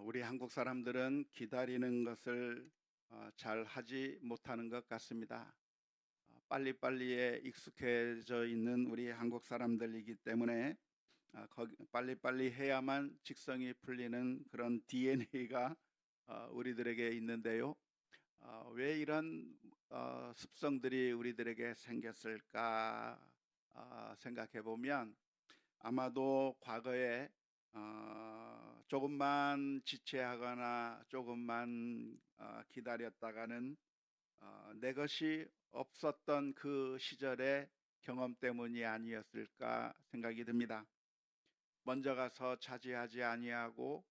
우리 한국 사람들은 기다리는 것을 잘 하지 못하는 것 같습니다. 빨리빨리에 익숙해져 있는 우리 한국 사람들이기 때문에 빨리빨리 해야만 직성이 풀리는 그런 DNA가 우리들에게 있는데요. 왜 이런 습성들이 우리들에게 생겼을까 생각해 보면 아마도 과거에 조금만 지체하거나 조금만 기다렸다가는 내 것이 없었던 그 시절의 경험 때문이 아니었을까 생각이 듭니다. 먼저 가서 차지하지 아니하고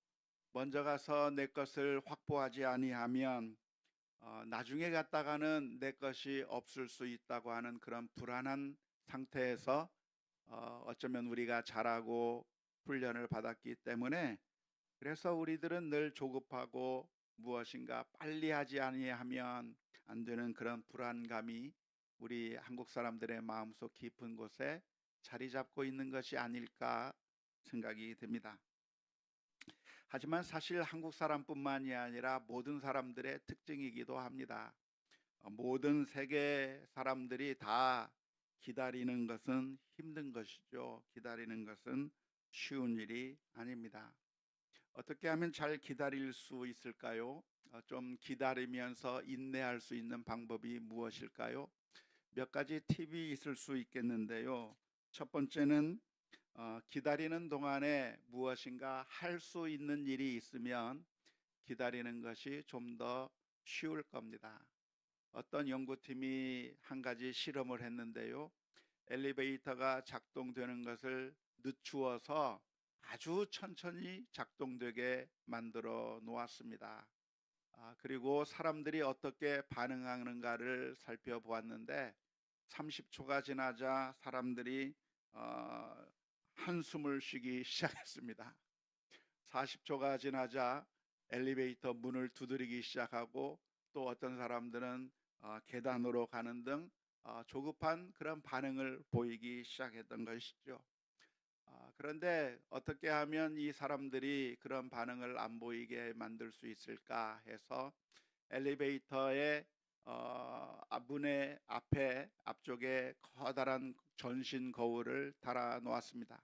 먼저 가서 내 것을 확보하지 아니하면 나중에 갔다가는 내 것이 없을 수 있다고 하는 그런 불안한 상태에서 어쩌면 우리가 자라고 훈련을 받았기 때문에 그래서 우리들은 늘 조급하고 무엇인가 빨리 하지 아니하면 안 되는 그런 불안감이 우리 한국 사람들의 마음속 깊은 곳에 자리 잡고 있는 것이 아닐까 생각이 듭니다. 하지만 사실 한국 사람뿐만이 아니라 모든 사람들의 특징이기도 합니다. 모든 세계 사람들이 다 기다리는 것은 힘든 것이죠. 기다리는 것은 쉬운 일이 아닙니다. 어떻게 하면 잘 기다릴 수 있을까요? 좀 기다리면서 인내할 수 있는 방법이 무엇일까요? 몇 가지 팁이 있을 수 있겠는데요. 첫 번째는 기다리는 동안에 무엇인가 할 수 있는 일이 있으면 기다리는 것이 좀 더 쉬울 겁니다. 어떤 연구팀이 한 가지 실험을 했는데요. 엘리베이터가 작동되는 것을 늦추어서 아주 천천히 작동되게 만들어 놓았습니다. 그리고 사람들이 어떻게 반응하는가를 살펴보았는데 30초가 지나자 사람들이 어, 한숨을 쉬기 시작했습니다. 40초가 지나자 엘리베이터 문을 두드리기 시작하고 또 어떤 사람들은 계단으로 가는 등 조급한 그런 반응을 보이기 시작했던 것이죠. 그런데 어떻게 하면 이 사람들이 그런 반응을 안 보이게 만들 수 있을까 해서 엘리베이터의 문의 앞에 앞쪽에 커다란 전신 거울을 달아 놓았습니다.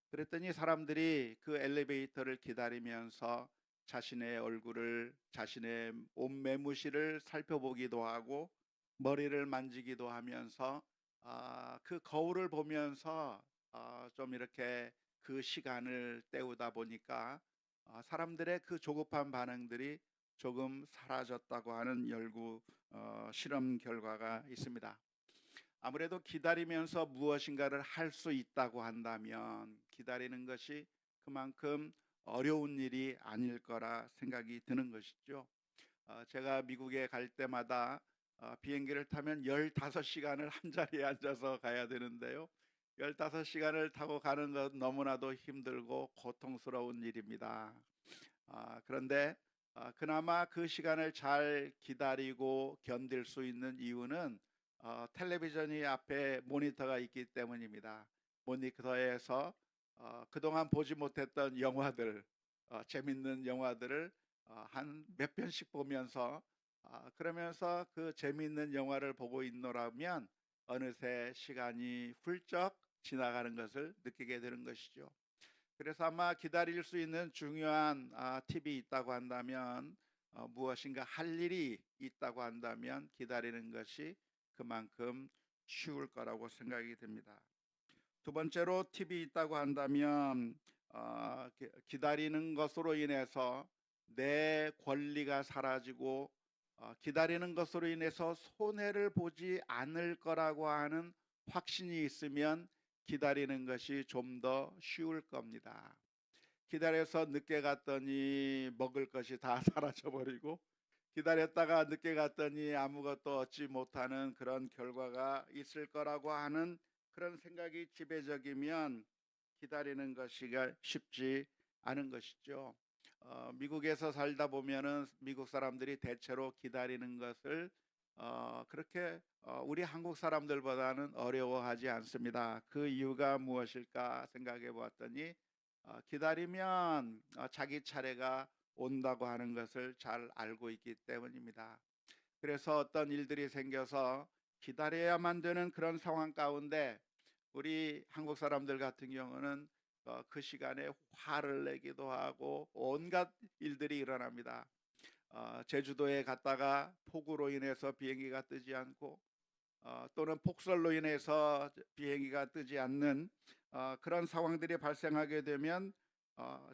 그랬더니 사람들이 그 엘리베이터를 기다리면서 자신의 얼굴을, 자신의 옷매무새를 살펴보기도 하고 머리를 만지기도 하면서 그 거울을 보면서 좀 이렇게 그 시간을 때우다 보니까 사람들의 그 조급한 반응들이 조금 사라졌다고 하는 실험 결과가 있습니다. 아무래도 기다리면서 무엇인가를 할 수 있다고 한다면 기다리는 것이 그만큼 어려운 일이 아닐 거라 생각이 드는 것이죠. 제가 미국에 갈 때마다 비행기를 타면 15시간을 한 자리에 앉아서 가야 되는데요. 15시간을 타고 가는 것 너무나도 힘들고 고통스러운 일입니다. 그런데 그나마 그 시간을 잘 기다리고 견딜 수 있는 이유는 텔레비전이 앞에 모니터가 있기 때문입니다. 모니터에서 그동안 보지 못했던 영화들, 재밌는 영화들을 한 몇 편씩 보면서 그러면서 그 재미있는 영화를 보고 있노라면 어느새 시간이 훌쩍 지나가는 것을 느끼게 되는 것이죠. 그래서 아마 기다릴 수 있는 중요한 팁이 있다고 한다면 무엇인가 할 일이 있다고 한다면 기다리는 것이 그만큼 쉬울 거라고 생각이 듭니다. 두 번째로 팁이 있다고 한다면 기다리는 것으로 인해서 내 권리가 사라지고 기다리는 것으로 인해서 손해를 보지 않을 거라고 하는 확신이 있으면 기다리는 것이 좀 더 쉬울 겁니다. 기다려서 늦게 갔더니 먹을 것이 다 사라져 버리고 기다렸다가 늦게 갔더니 아무것도 얻지 못하는 그런 결과가 있을 거라고 하는 그런 생각이 지배적이면 기다리는 것이가 쉽지 않은 것이죠. 미국에서 살다 보면은 미국 사람들이 대체로 기다리는 것을 그렇게 우리 한국 사람들보다는 어려워하지 않습니다. 그 이유가 무엇일까 생각해 보았더니 기다리면 자기 차례가 온다고 하는 것을 잘 알고 있기 때문입니다. 그래서 어떤 일들이 생겨서 기다려야만 되는 그런 상황 가운데 우리 한국 사람들 같은 경우는 그 시간에 화를 내기도 하고 온갖 일들이 일어납니다. 제주도에 갔다가 폭우로 인해서 비행기가 뜨지 않고 또는 폭설로 인해서 비행기가 뜨지 않는 그런 상황들이 발생하게 되면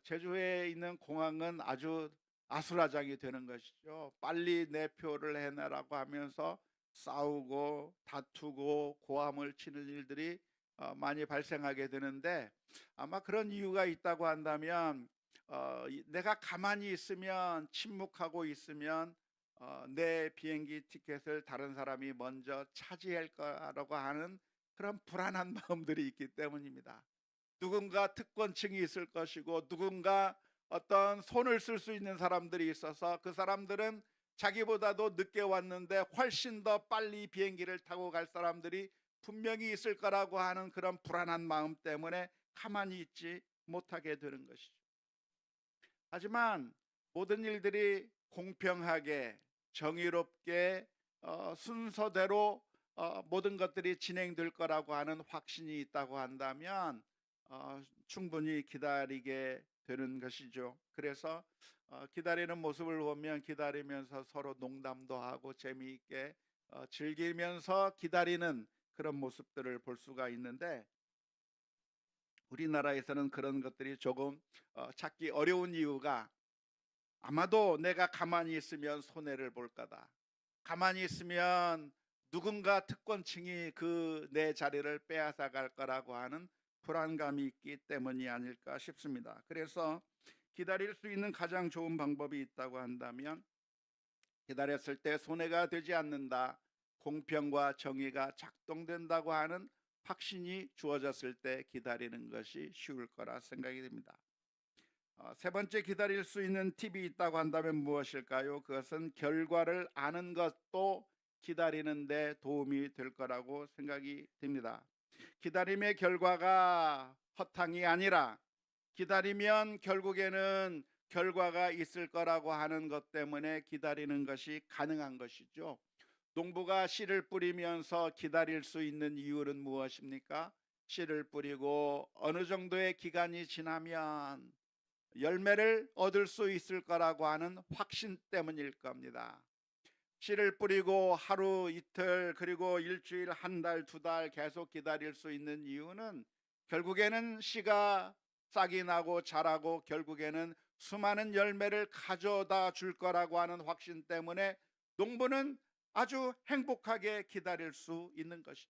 제주에 있는 공항은 아주 아수라장이 되는 것이죠. 빨리 내 표를 해내라고 하면서 싸우고 다투고 고함을 치는 일들이 많이 발생하게 되는데, 아마 그런 이유가 있다고 한다면 내가 가만히 있으면, 침묵하고 있으면 내 비행기 티켓을 다른 사람이 먼저 차지할 거라고 하는 그런 불안한 마음들이 있기 때문입니다. 누군가 특권층이 있을 것이고 누군가 어떤 손을 쓸 수 있는 사람들이 있어서 그 사람들은 자기보다도 늦게 왔는데 훨씬 더 빨리 비행기를 타고 갈 사람들이 분명히 있을 거라고 하는 그런 불안한 마음 때문에 가만히 있지 못하게 되는 것이죠. 하지만 모든 일들이 공평하게 정의롭게 순서대로 모든 것들이 진행될 거라고 하는 확신이 있다고 한다면 충분히 기다리게 되는 것이죠. 그래서 기다리는 모습을 보면 기다리면서 서로 농담도 하고 재미있게 즐기면서 기다리는 그런 모습들을 볼 수가 있는데, 우리나라에서는 그런 것들이 조금 찾기 어려운 이유가, 아마도 내가 가만히 있으면 손해를 볼 거다, 가만히 있으면 누군가 특권층이 그 내 자리를 빼앗아 갈 거라고 하는 불안감이 있기 때문이 아닐까 싶습니다. 그래서 기다릴 수 있는 가장 좋은 방법이 있다고 한다면, 기다렸을 때 손해가 되지 않는다, 공평과 정의가 작동된다고 하는 확신이 주어졌을 때 기다리는 것이 쉬울 거라 생각이 됩니다. 세 번째 기다릴 수 있는 팁이 있다고 한다면 무엇일까요? 그것은 결과를 아는 것도 기다리는 데 도움이 될 거라고 생각이 됩니다. 기다림의 결과가 허탕이 아니라, 기다리면 결국에는 결과가 있을 거라고 하는 것 때문에 기다리는 것이 가능한 것이죠. 농부가 씨를 뿌리면서 기다릴 수 있는 이유는 무엇입니까? 씨를 뿌리고 어느 정도의 기간이 지나면 열매를 얻을 수 있을 거라고 하는 확신 때문일 겁니다. 씨를 뿌리고 하루 이틀 그리고 일주일, 한 달, 두 달 계속 기다릴 수 있는 이유는 결국에는 씨가 싹이 나고 자라고 결국에는 수많은 열매를 가져다 줄 거라고 하는 확신 때문에 농부는 아주 행복하게 기다릴 수 있는 것이죠.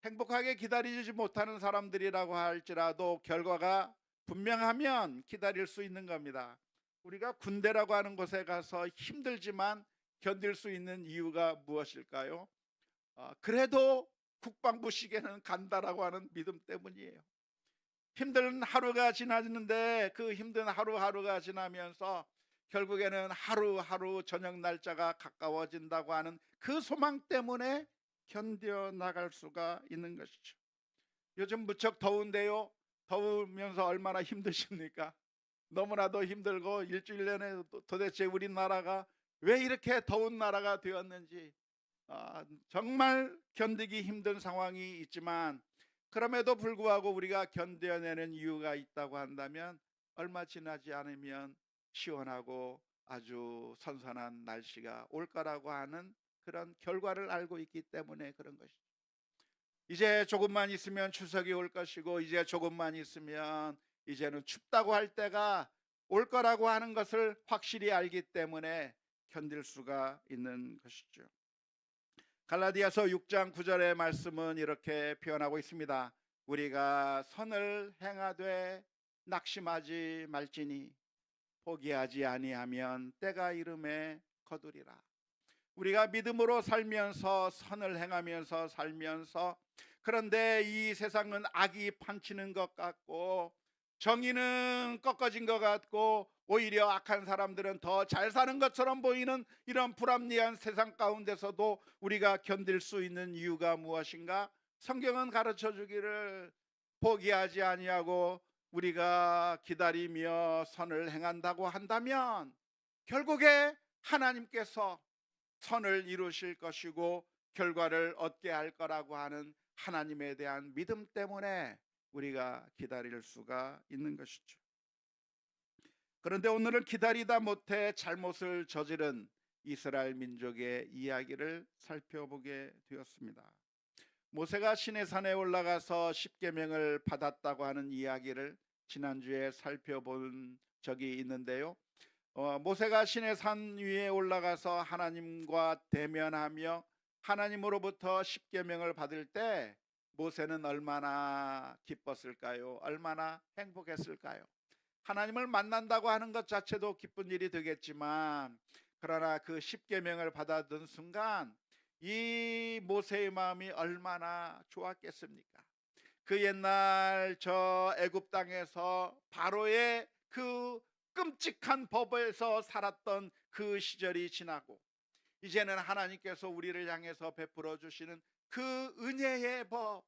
행복하게 기다리지 못하는 사람들이라고 할지라도 결과가 분명하면 기다릴 수 있는 겁니다. 우리가 군대라고 하는 곳에 가서 힘들지만 견딜 수 있는 이유가 무엇일까요? 그래도 국방부식에는 간다라고 하는 믿음 때문이에요. 힘든 하루가 지나는데 그 힘든 하루하루가 지나면서 결국에는 하루하루 저녁 날짜가 가까워진다고 하는 그 소망 때문에 견뎌 나갈 수가 있는 것이죠. 요즘 무척 더운데요, 더우면서 얼마나 힘드십니까? 너무나도 힘들고 일주일 내내 도대체 우리나라가 왜 이렇게 더운 나라가 되었는지 정말 견디기 힘든 상황이 있지만, 그럼에도 불구하고 우리가 견뎌내는 이유가 있다고 한다면 얼마 지나지 않으면 시원하고 아주 선선한 날씨가 올 거라고 하는 그런 결과를 알고 있기 때문에 그런 것이죠. 이제 조금만 있으면 추석이 올 것이고, 이제 조금만 있으면 이제는 춥다고 할 때가 올 거라고 하는 것을 확실히 알기 때문에 견딜 수가 있는 것이죠. 갈라디아서 6장 9절의 말씀은 이렇게 표현하고 있습니다. 우리가 선을 행하되 낙심하지 말지니 포기하지 아니하면 때가 이름에 거두리라. 우리가 믿음으로 살면서 선을 행하면서 살면서, 그런데 이 세상은 악이 판치는 것 같고 정의는 꺾어진 것 같고 오히려 악한 사람들은 더 잘 사는 것처럼 보이는 이런 불합리한 세상 가운데서도 우리가 견딜 수 있는 이유가 무엇인가? 성경은 가르쳐 주기를 포기하지 아니하고 우리가 기다리며 선을 행한다고 한다면 결국에 하나님께서 선을 이루실 것이고 결과를 얻게 할 거라고 하는 하나님에 대한 믿음 때문에 우리가 기다릴 수가 있는 것이죠. 그런데 오늘은 기다리다 못해 잘못을 저지른 이스라엘 민족의 이야기를 살펴보게 되었습니다. 모세가 시내산에 올라가서 십계명을 받았다고 하는 이야기를 지난주에 살펴본 적이 있는데요. 모세가 시내산 위에 올라가서 하나님과 대면하며 하나님으로부터 십계명을 받을 때 모세는 얼마나 기뻤을까요? 얼마나 행복했을까요? 하나님을 만난다고 하는 것 자체도 기쁜 일이 되겠지만, 그러나 그 십계명을 받아든 순간 이 모세의 마음이 얼마나 좋았겠습니까? 그 옛날 저 애굽 땅에서 바로의 그 끔찍한 법에서 살았던 그 시절이 지나고 이제는 하나님께서 우리를 향해서 베풀어 주시는 그 은혜의 법,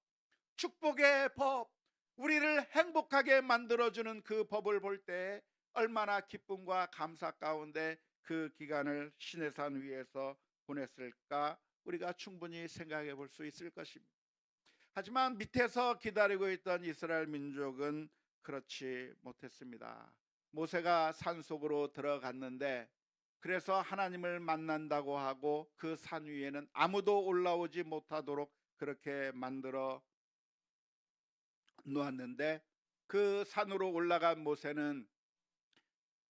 축복의 법, 우리를 행복하게 만들어주는 그 법을 볼 때 얼마나 기쁨과 감사 가운데 그 기간을 시내산 위에서 보냈을까 우리가 충분히 생각해 볼 수 있을 것입니다. 하지만 밑에서 기다리고 있던 이스라엘 민족은 그렇지 못했습니다. 모세가 산속으로 들어갔는데, 그래서 하나님을 만난다고 하고 그 산 위에는 아무도 올라오지 못하도록 그렇게 만들어 놓았는데, 그 산으로 올라간 모세는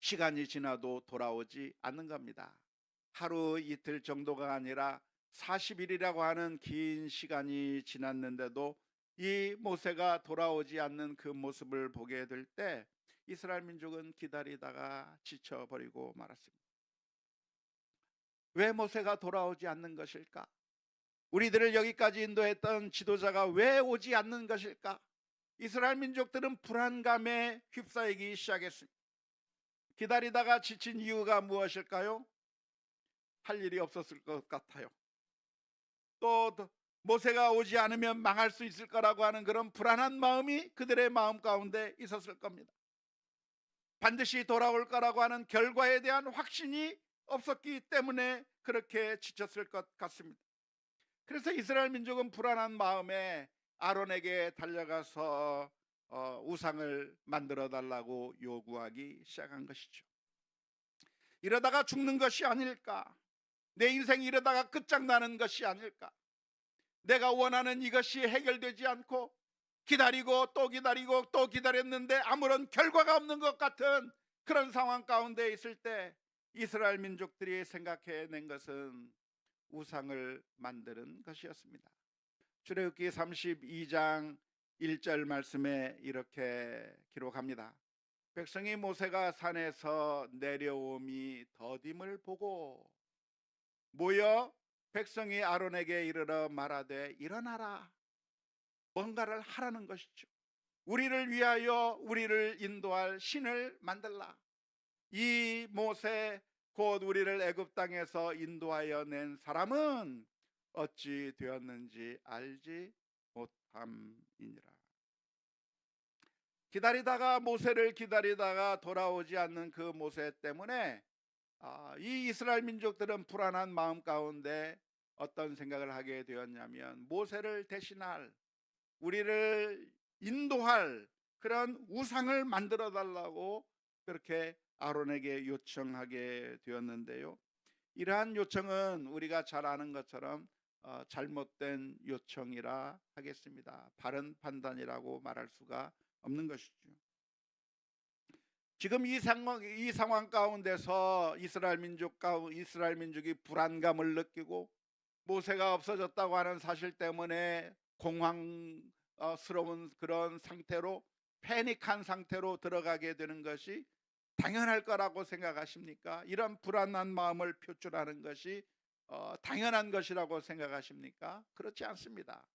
시간이 지나도 돌아오지 않는 겁니다. 하루 이틀 정도가 아니라 40일이라고 하는 긴 시간이 지났는데도 이 모세가 돌아오지 않는 그 모습을 보게 될 때 이스라엘 민족은 기다리다가 지쳐버리고 말았습니다. 왜 모세가 돌아오지 않는 것일까? 우리들을 여기까지 인도했던 지도자가 왜 오지 않는 것일까? 이스라엘 민족들은 불안감에 휩싸이기 시작했습니다. 기다리다가 지친 이유가 무엇일까요? 할 일이 없었을 것 같아요. 또 모세가 오지 않으면 망할 수 있을 거라고 하는 그런 불안한 마음이 그들의 마음 가운데 있었을 겁니다. 반드시 돌아올 거라고 하는 결과에 대한 확신이 없었기 때문에 그렇게 지쳤을 것 같습니다. 그래서 이스라엘 민족은 불안한 마음에 아론에게 달려가서 우상을 만들어 달라고 요구하기 시작한 것이죠. 이러다가 죽는 것이 아닐까? 내 인생이 이러다가 끝장나는 것이 아닐까? 내가 원하는 이것이 해결되지 않고 기다리고 또 기다리고 또 기다렸는데 아무런 결과가 없는 것 같은 그런 상황 가운데 있을 때 이스라엘 민족들이 생각해낸 것은 우상을 만드는 것이었습니다. 출애굽기 32장 1절 말씀에 이렇게 기록합니다. 백성이 모세가 산에서 내려옴이 더딤을 보고 모여 백성이 아론에게 이르러 말하되 일어나라. 뭔가를 하라는 것이죠. 우리를 위하여 우리를 인도할 신을 만들라. 이 모세 곧 우리를 애굽 땅에서 인도하여 낸 사람은 어찌 되었는지 알지 못함이니라. 기다리다가 모세를 기다리다가 돌아오지 않는 그 모세 때문에 이 이스라엘 민족들은 불안한 마음 가운데 어떤 생각을 하게 되었냐면 모세를 대신할, 우리를 인도할 그런 우상을 만들어 달라고 그렇게 아론에게 요청하게 되었는데요. 이러한 요청은 우리가 잘 아는 것처럼 잘못된 요청이라 하겠습니다. 바른 판단이라고 말할 수가 없는 것이죠. 지금 이 상황 가운데서 이스라엘 민족이 불안감을 느끼고 모세가 없어졌다고 하는 사실 때문에 공황스러운 그런 상태로, 패닉한 상태로 들어가게 되는 것이 당연할 거라고 생각하십니까? 이런 불안한 마음을 표출하는 것이 당연한 것이라고 생각하십니까? 그렇지 않습니다.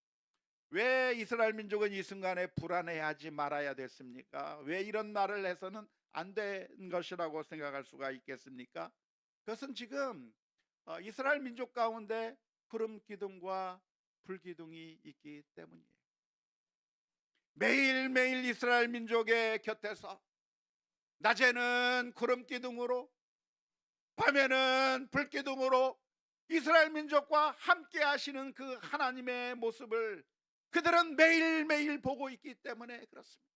왜 이스라엘 민족은 이 순간에 불안해하지 말아야 됐습니까? 왜 이런 말을 해서는 안 된 것이라고 생각할 수가 있겠습니까? 그것은 지금 이스라엘 민족 가운데 구름 기둥과 불 기둥이 있기 때문이에요. 매일매일 이스라엘 민족의 곁에서 낮에는 구름 기둥으로 밤에는 불 기둥으로 이스라엘 민족과 함께 하시는 그 하나님의 모습을 그들은 매일매일 보고 있기 때문에 그렇습니다.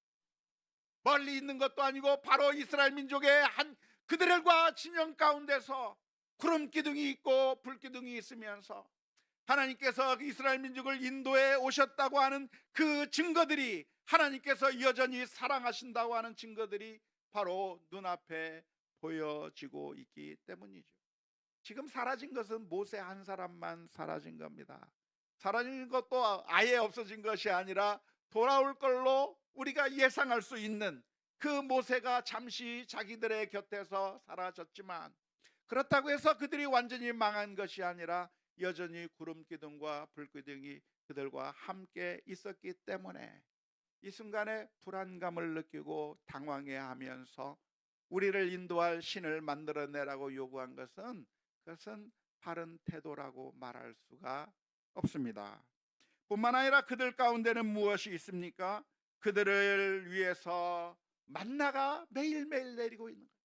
멀리 있는 것도 아니고 바로 이스라엘 민족의 한 그들과 진영 가운데서 구름 기둥이 있고 불 기둥이 있으면서 하나님께서 이스라엘 민족을 인도해 오셨다고 하는 그 증거들이, 하나님께서 여전히 사랑하신다고 하는 증거들이 바로 눈앞에 보여지고 있기 때문이죠. 지금 사라진 것은 모세 한 사람만 사라진 겁니다. 사라진 것도 아예 없어진 것이 아니라 돌아올 걸로 우리가 예상할 수 있는 그 모세가 잠시 자기들의 곁에서 사라졌지만, 그렇다고 해서 그들이 완전히 망한 것이 아니라 여전히 구름 기둥과 불 기둥이 그들과 함께 있었기 때문에 이 순간에 불안감을 느끼고 당황해하면서 우리를 인도할 신을 만들어내라고 요구한 것은, 그것은 바른 태도라고 말할 수가 없습니다. 뿐만 아니라 그들 가운데는 무엇이 있습니까? 그들을 위해서 만나가 매일매일 내리고 있는 거예요.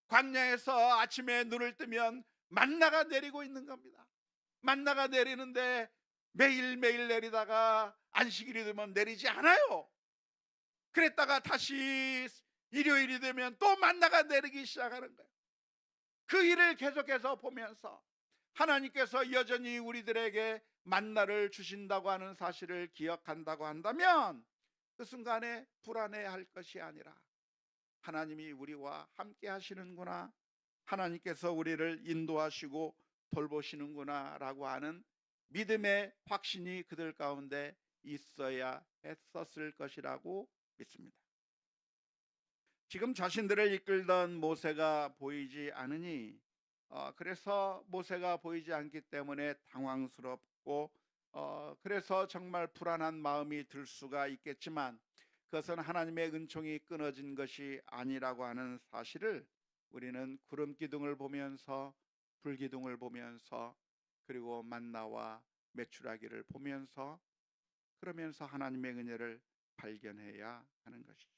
광야에서 아침에 눈을 뜨면 만나가 내리고 있는 겁니다. 만나가 내리는데 매일매일 내리다가 안식일이 되면 내리지 않아요. 그랬다가 다시 일요일이 되면 또 만나가 내리기 시작하는 거예요. 그 일을 계속해서 보면서 하나님께서 여전히 우리들에게 만나를 주신다고 하는 사실을 기억한다고 한다면 그 순간에 불안해할 것이 아니라 하나님이 우리와 함께 하시는구나, 하나님께서 우리를 인도하시고 돌보시는구나 라고 하는 믿음의 확신이 그들 가운데 있어야 했었을 것이라고 믿습니다. 지금 자신들을 이끌던 모세가 보이지 않으니 그래서 모세가 보이지 않기 때문에 당황스럽고 그래서 정말 불안한 마음이 들 수가 있겠지만, 그것은 하나님의 은총이 끊어진 것이 아니라고 하는 사실을 우리는 구름 기둥을 보면서 불 기둥을 보면서 그리고 만나와 메추라기를 보면서 그러면서 하나님의 은혜를 발견해야 하는 것이죠.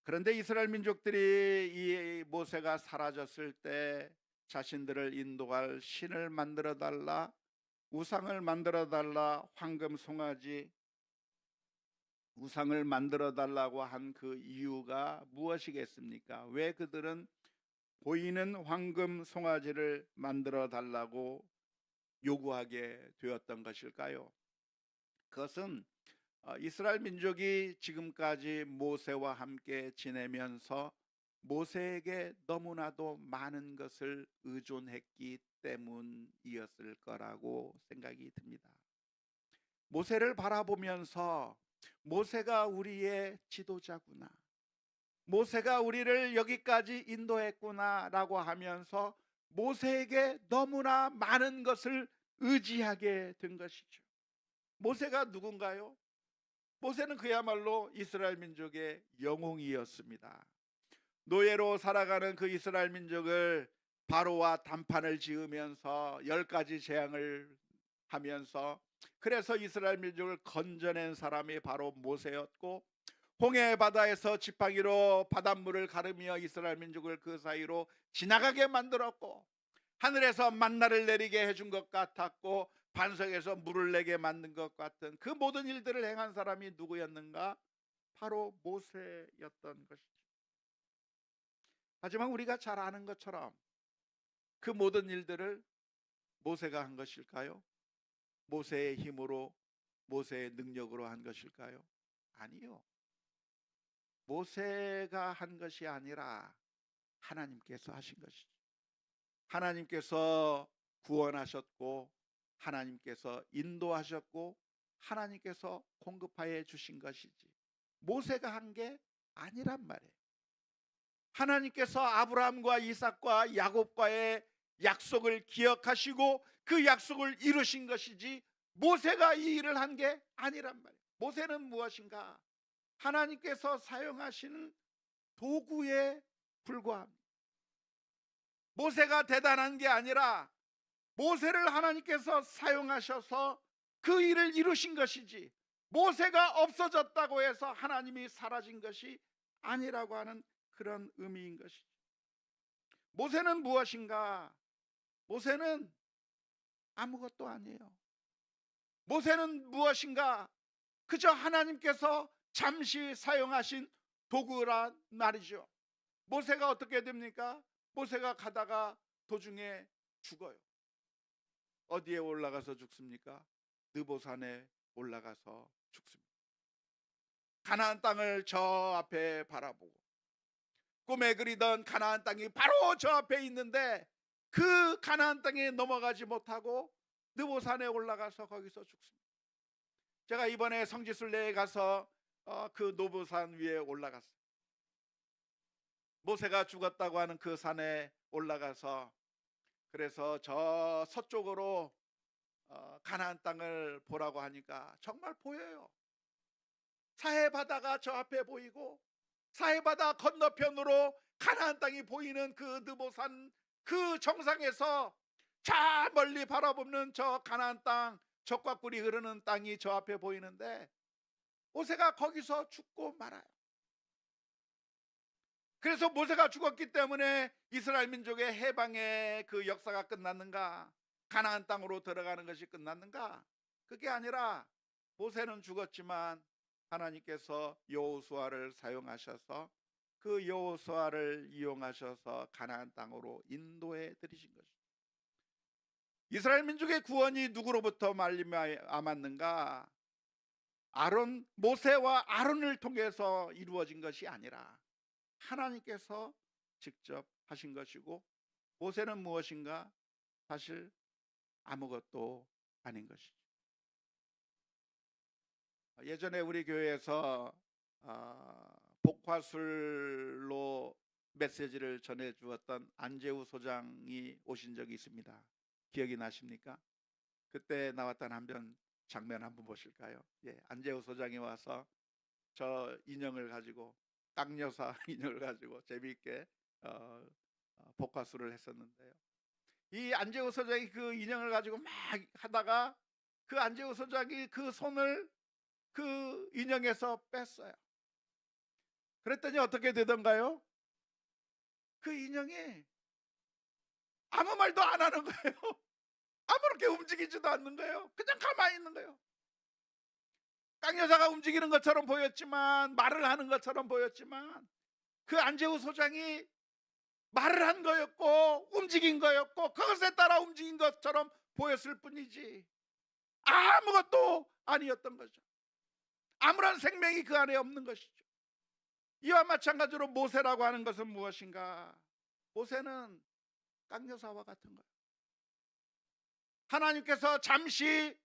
그런데 이스라엘 민족들이 이 모세가 사라졌을 때 자신들을 인도할 신을 만들어 달라, 우상을 만들어 달라, 황금 송아지 우상을 만들어 달라고 한 그 이유가 무엇이겠습니까? 왜 그들은 보이는 황금 송아지를 만들어 달라고 요구하게 되었던 것일까요? 그것은 이스라엘 민족이 지금까지 모세와 함께 지내면서 모세에게 너무나도 많은 것을 의존했기 때문이었을 거라고 생각이 듭니다. 모세를 바라보면서 모세가 우리의 지도자구나, 모세가 우리를 여기까지 인도했구나 라고 하면서 모세에게 너무나 많은 것을 의지하게 된 것이죠. 모세가 누군가요? 모세는 그야말로 이스라엘 민족의 영웅이었습니다. 노예로 살아가는 그 이스라엘 민족을 바로와 단판을 지으면서 10가지 재앙을 하면서 그래서 이스라엘 민족을 건져낸 사람이 바로 모세였고, 홍해 바다에서 지팡이로 바닷물을 가르며 이스라엘 민족을 그 사이로 지나가게 만들었고, 하늘에서 만나를 내리게 해준 것 같았고, 반석에서 물을 내게 만든 것 같은 그 모든 일들을 행한 사람이 누구였는가? 바로 모세였던 것이죠. 하지만 우리가 잘 아는 것처럼 그 모든 일들을 모세가 한 것일까요? 모세의 힘으로, 모세의 능력으로 한 것일까요? 아니요. 모세가 한 것이 아니라 하나님께서 하신 것이죠. 하나님께서 구원하셨고, 하나님께서 인도하셨고, 하나님께서 공급하여 주신 것이지 모세가 한 게 아니란 말이에요. 하나님께서 아브라함과 이삭과 야곱과의 약속을 기억하시고 그 약속을 이루신 것이지 모세가 이 일을 한 게 아니란 말이에요. 모세는 무엇인가? 하나님께서 사용하시는 도구에 불과합니다. 모세가 대단한 게 아니라 모세를 하나님께서 사용하셔서 그 일을 이루신 것이지, 모세가 없어졌다고 해서 하나님이 사라진 것이 아니라고 하는 그런 의미인 것이죠. 모세는 무엇인가? 모세는 아무것도 아니에요. 모세는 무엇인가? 그저 하나님께서 잠시 사용하신 도구란 말이죠. 모세가 어떻게 됩니까? 모세가 가다가 도중에 죽어요. 어디에 올라가서 죽습니까? 느보산에 올라가서 죽습니다. 가나안 땅을 저 앞에 바라보고 꿈에 그리던 가나안 땅이 바로 저 앞에 있는데 그 가나안 땅에 넘어가지 못하고 느보산에 올라가서 거기서 죽습니다. 제가 이번에 성지순례에 가서 그 노보산 위에 올라갔어요. 모세가 죽었다고 하는 그 산에 올라가서, 그래서 저 서쪽으로 가나안 땅을 보라고 하니까 정말 보여요. 사해 바다가 저 앞에 보이고 사해 바다 건너편으로 가나안 땅이 보이는 그 느보산 그 정상에서 저 멀리 바라보는 저 가나안 땅, 젖과 꿀이 흐르는 땅이 저 앞에 보이는데 모세가 거기서 죽고 말아요. 그래서 모세가 죽었기 때문에 이스라엘 민족의 해방의 그 역사가 끝났는가? 가나안 땅으로 들어가는 것이 끝났는가? 그게 아니라 모세는 죽었지만 하나님께서 여호수아를 사용하셔서 그 여호수아를 이용하셔서 가나안 땅으로 인도해 드리신 것입니다. 이스라엘 민족의 구원이 누구로부터 말미암았는가? 아론, 모세와 아론을 통해서 이루어진 것이 아니라 하나님께서 직접 하신 것이고, 모세는 무엇인가? 사실 아무것도 아닌 것이죠. 예전에 우리 교회에서 복화술로 메시지를 전해 주었던 안재우 소장이 오신 적이 있습니다. 기억이 나십니까? 그때 나왔던 장면 한번 보실까요? 예, 안재우 소장이 와서 저 인형을 가지고, 깡여사 인형을 가지고 재미있게 복화술을 했었는데요. 이 안재우 소장이 그 인형을 가지고 막 하다가 그 안재우 소장이 그 손을 그 인형에서 뺐어요. 그랬더니 어떻게 되던가요? 그 인형이 아무 말도 안 하는 거예요. 아무렇게 움직이지도 않는 거예요. 그냥 가만히 있는 거예요. 깡여사가 움직이는 것처럼 보였지만, 말을 하는 것처럼 보였지만, 그 안재우 소장이 말을 한 거였고 움직인 거였고 그것에 따라 움직인 것처럼 보였을 뿐이지 아무것도 아니었던 거죠. 아무런 생명이 그 안에 없는 것이죠. 이와 마찬가지로 모세라고 하는 것은 무엇인가? 모세는 깡여사와 같은 거예요. 하나님께서 잠시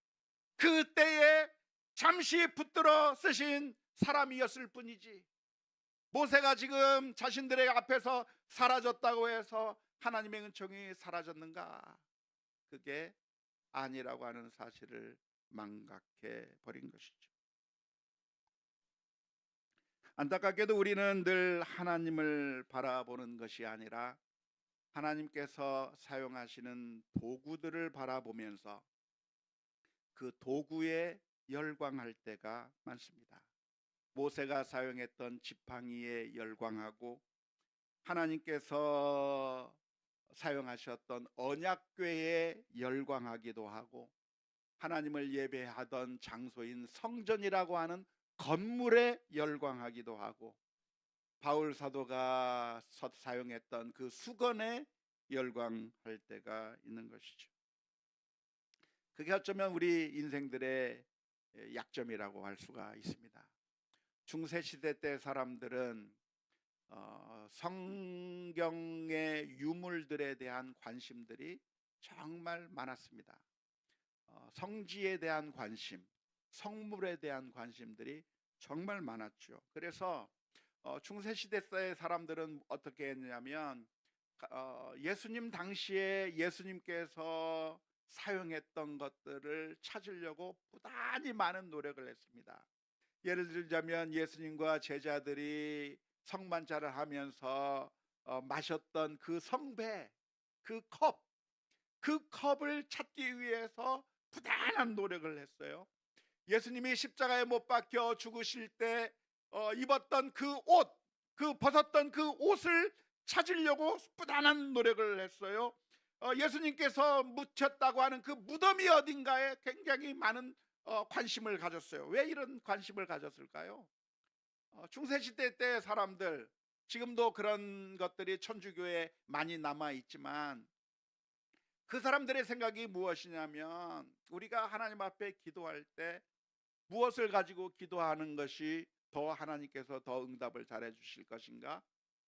그때에 잠시 붙들어 쓰신 사람이었을 뿐이지, 모세가 지금 자신들의 앞에서 사라졌다고 해서 하나님의 은총이 사라졌는가? 그게 아니라고 하는 사실을 망각해 버린 것이죠. 안타깝게도 우리는 늘 하나님을 바라보는 것이 아니라 하나님께서 사용하시는 도구들을 바라보면서 그 도구에 열광할 때가 많습니다. 모세가 사용했던 지팡이에 열광하고 하나님께서 사용하셨던 언약궤에 열광하기도 하고 하나님을 예배하던 장소인 성전이라고 하는 건물에 열광하기도 하고 바울 사도가 사용했던 그 수건에 열광할 때가 있는 것이죠. 그게 어쩌면 우리 인생들의 약점이라고 할 수가 있습니다. 중세시대 때 사람들은 성경의 유물들에 대한 관심들이 정말 많았습니다. 성지에 대한 관심, 성물에 대한 관심들이 정말 많았죠. 그래서 중세시대의 사람들은 어떻게 했냐면 예수님 당시에 예수님께서 사용했던 것들을 찾으려고 부단히 많은 노력을 했습니다. 예를 들자면 예수님과 제자들이 성만찬을 하면서 마셨던 그 성배, 그 컵을 찾기 위해서 부단한 노력을 했어요. 예수님이 십자가에 못 박혀 죽으실 때 입었던 그 옷, 그 벗었던 그 옷을 찾으려고 부단한 노력을 했어요. 예수님께서 묻혔다고 하는 그 무덤이 어딘가에 굉장히 많은 관심을 가졌어요. 왜 이런 관심을 가졌을까요? 중세시대 때 사람들, 지금도 그런 것들이 천주교에 많이 남아 있지만, 그 사람들의 생각이 무엇이냐면, 우리가 하나님 앞에 기도할 때 무엇을 가지고 기도하는 것이 더 하나님께서 더 응답을 잘해 주실 것인가?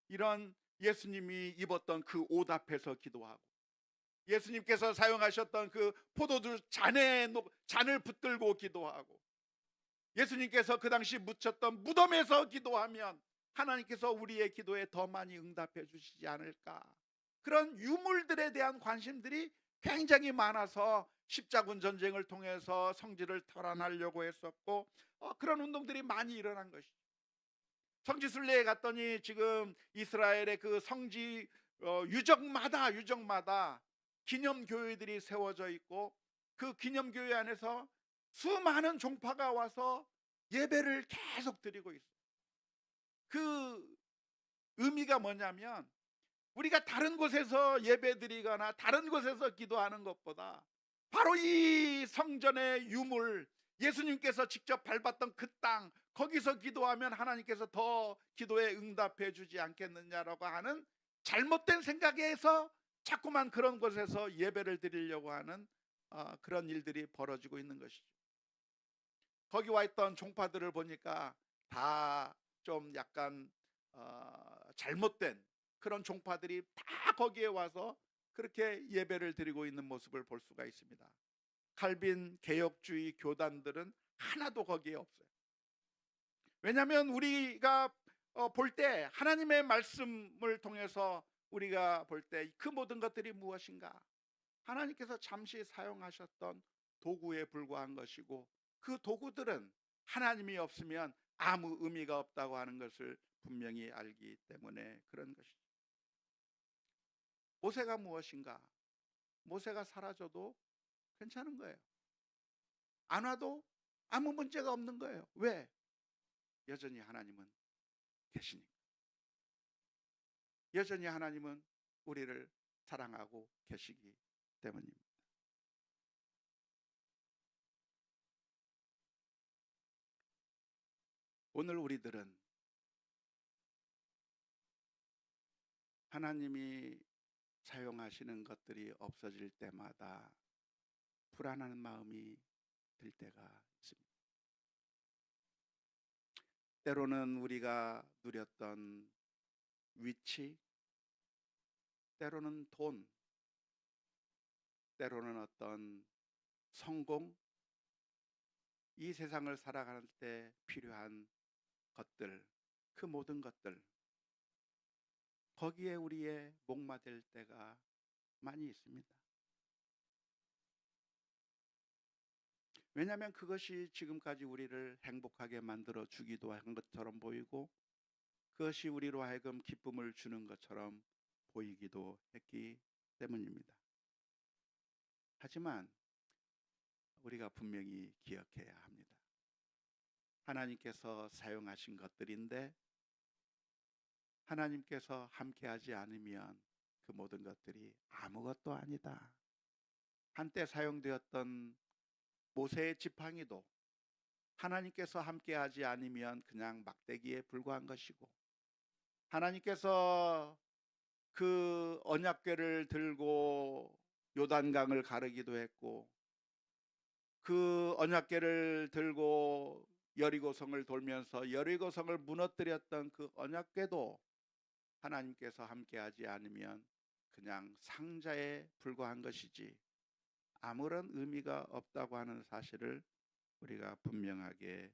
이런 예수님이 입었던 그 옷 앞에서 기도하고, 예수님께서 사용하셨던 그 포도주 잔을 붙들고 기도하고, 예수님께서 그 당시 묻혔던 무덤에서 기도하면 하나님께서 우리의 기도에 더 많이 응답해 주시지 않을까? 그런 유물들에 대한 관심들이 굉장히 많아서 십자군 전쟁을 통해서 성지를 탈환하려고 했었고, 그런 운동들이 많이 일어난 것이죠. 성지순례에 갔더니 지금 이스라엘의 그 성지 유적마다 기념교회들이 세워져 있고, 그 기념교회 안에서 수많은 종파가 와서 예배를 계속 드리고 있어요. 그 의미가 뭐냐면, 우리가 다른 곳에서 예배 드리거나 다른 곳에서 기도하는 것보다 바로 이 성전의 유물, 예수님께서 직접 밟았던 그 땅, 거기서 기도하면 하나님께서 더 기도에 응답해 주지 않겠느냐라고 하는 잘못된 생각에서 자꾸만 그런 곳에서 예배를 드리려고 하는 그런 일들이 벌어지고 있는 것이죠. 거기 와 있던 종파들을 보니까 다 좀 약간 잘못된 그런 종파들이 다 거기에 와서 그렇게 예배를 드리고 있는 모습을 볼 수가 있습니다. 칼빈 개혁주의 교단들은 하나도 거기에 없어요. 왜냐하면 우리가 볼 때, 하나님의 말씀을 통해서 우리가 볼 때 그 모든 것들이 무엇인가? 하나님께서 잠시 사용하셨던 도구에 불과한 것이고, 그 도구들은 하나님이 없으면 아무 의미가 없다고 하는 것을 분명히 알기 때문에 그런 것이죠. 모세가 무엇인가? 모세가 사라져도 괜찮은 거예요. 안 와도 아무 문제가 없는 거예요. 왜? 여전히 하나님은 계시니까. 여전히 하나님은 우리를 사랑하고 계시기 때문입니다. 오늘 우리들은 하나님이 사용하시는 것들이 없어질 때마다 불안한 마음이 들 때가 있습니다. 때로는 우리가 누렸던 위치, 때로는 돈, 때로는 어떤 성공, 이 세상을 살아갈 때 필요한 것들, 그 모든 것들, 거기에 우리의 목마될 때가 많이 있습니다. 왜냐하면 그것이 지금까지 우리를 행복하게 만들어 주기도 한 것처럼 보이고, 그것이 우리로 하여금 기쁨을 주는 것처럼 보이기도 했기 때문입니다. 하지만 우리가 분명히 기억해야 합니다. 하나님께서 사용하신 것들인데, 하나님께서 함께하지 않으면 그 모든 것들이 아무것도 아니다. 한때 사용되었던 모세의 지팡이도 하나님께서 함께하지 않으면 그냥 막대기에 불과한 것이고, 하나님께서 그 언약궤를 들고 요단강을 가르기도 했고, 그 언약궤를 들고 여리고성을 돌면서 여리고성을 무너뜨렸던 그 언약궤도 하나님께서 함께하지 않으면 그냥 상자에 불과한 것이지 아무런 의미가 없다고 하는 사실을 우리가 분명하게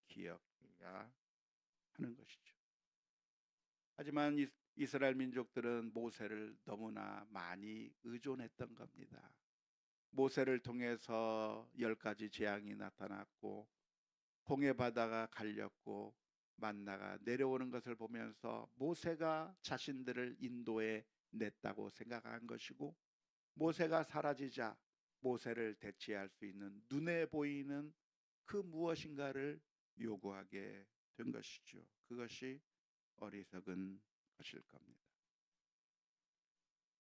기억해야 하는 것이죠. 하지만 이스라엘 민족들은 모세를 너무나 많이 의존했던 겁니다. 모세를 통해서 10가지 재앙이 나타났고, 홍해 바다가 갈렸고, 만나가 내려오는 것을 보면서 모세가 자신들을 인도해 냈다고 생각한 것이고, 모세가 사라지자 모세를 대체할 수 있는 눈에 보이는 그 무엇인가를 요구하게 된 것이죠. 그것이 어리석은 것일 겁니다.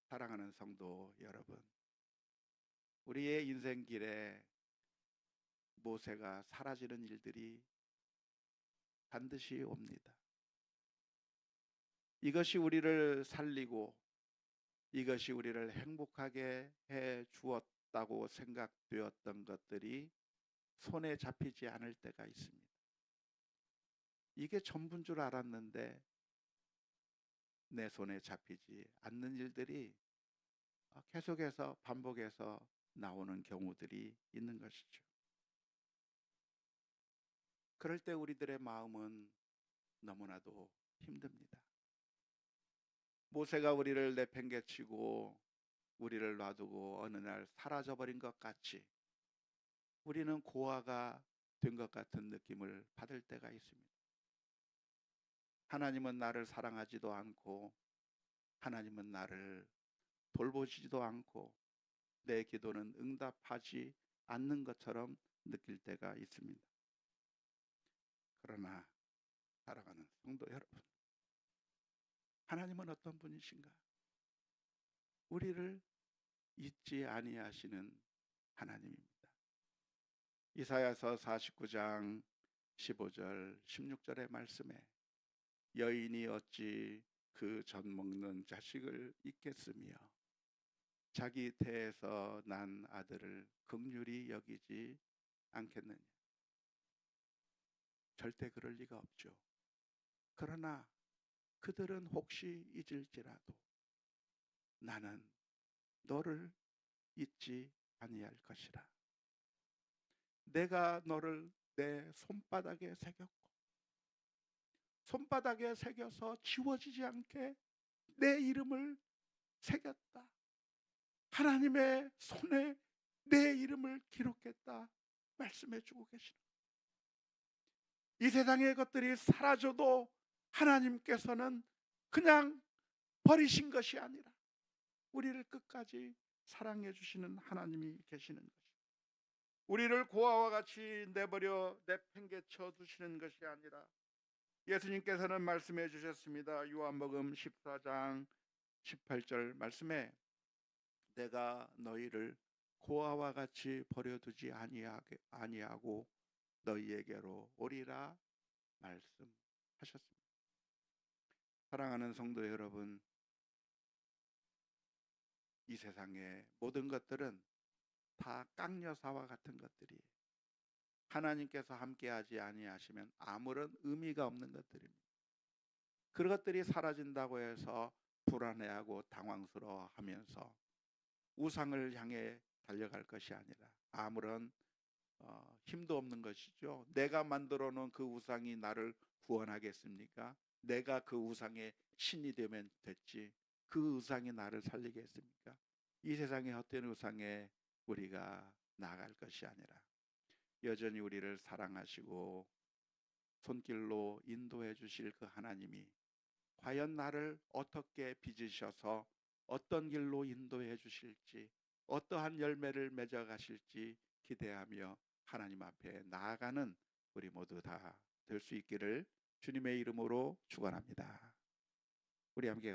사랑하는 성도 여러분, 우리의 인생길에 모세가 사라지는 일들이 반드시 옵니다. 이것이 우리를 살리고 이것이 우리를 행복하게 해 주었다고 생각되었던 것들이 손에 잡히지 않을 때가 있습니다. 이게 전부인 줄 알았는데 내 손에 잡히지 않는 일들이 계속해서 반복해서 나오는 경우들이 있는 것이죠. 그럴 때 우리들의 마음은 너무나도 힘듭니다. 모세가 우리를 내팽개치고 우리를 놔두고 어느 날 사라져버린 것 같이 우리는 고아가 된 것 같은 느낌을 받을 때가 있습니다. 하나님은 나를 사랑하지도 않고 하나님은 나를 돌보시지도 않고 내 기도는 응답하지 않는 것처럼 느낄 때가 있습니다. 그러나 사랑하는 성도 여러분, 하나님은 어떤 분이신가? 우리를 잊지 아니하시는 하나님입니다. 이사야서 49장 15절 16절의 말씀에 여인이 어찌 그 젖 먹는 자식을 잊겠으며 자기 태에서 난 아들을 긍휼히 여기지 않겠느냐. 절대 그럴 리가 없죠. 그러나 그들은 혹시 잊을지라도 나는 너를 잊지 아니할 것이라. 내가 너를 내 손바닥에 새겼고 손바닥에 새겨서 지워지지 않게 내 이름을 새겼다. 하나님의 손에 내 이름을 기록했다 말씀해 주고 계시는 거예요. 이 세상의 것들이 사라져도 하나님께서는 그냥 버리신 것이 아니라 우리를 끝까지 사랑해 주시는 하나님이 계시는 것이죠. 우리를 고아와 같이 내팽개쳐 두시는 것이 아니라 예수님께서는 말씀해 주셨습니다. 요한복음 14장 18절 말씀에 내가 너희를 고아와 같이 버려두지 아니하고 너희에게로 오리라 말씀하셨습니다. 사랑하는 성도 여러분, 이 세상의 모든 것들은 다 깡여사와 같은 것들이에요. 하나님께서 함께하지 아니하시면 아무런 의미가 없는 것들입니다. 그런 것들이 사라진다고 해서 불안해하고 당황스러워하면서 우상을 향해 달려갈 것이 아니라 아무런 힘도 없는 것이죠. 내가 만들어 놓은 그 우상이 나를 구원하겠습니까? 내가 그 우상의 신이 되면 됐지 그 우상이 나를 살리겠습니까? 이 세상의 헛된 우상에 우리가 나아갈 것이 아니라 여전히 우리를 사랑하시고 손길로 인도해 주실 그 하나님이 과연 나를 어떻게 빚으셔서 어떤 길로 인도해 주실지 어떠한 열매를 맺어 가실지 기대하며 하나님 앞에 나아가는 우리 모두 다 될 수 있기를 주님의 이름으로 축원합니다. 우리 함께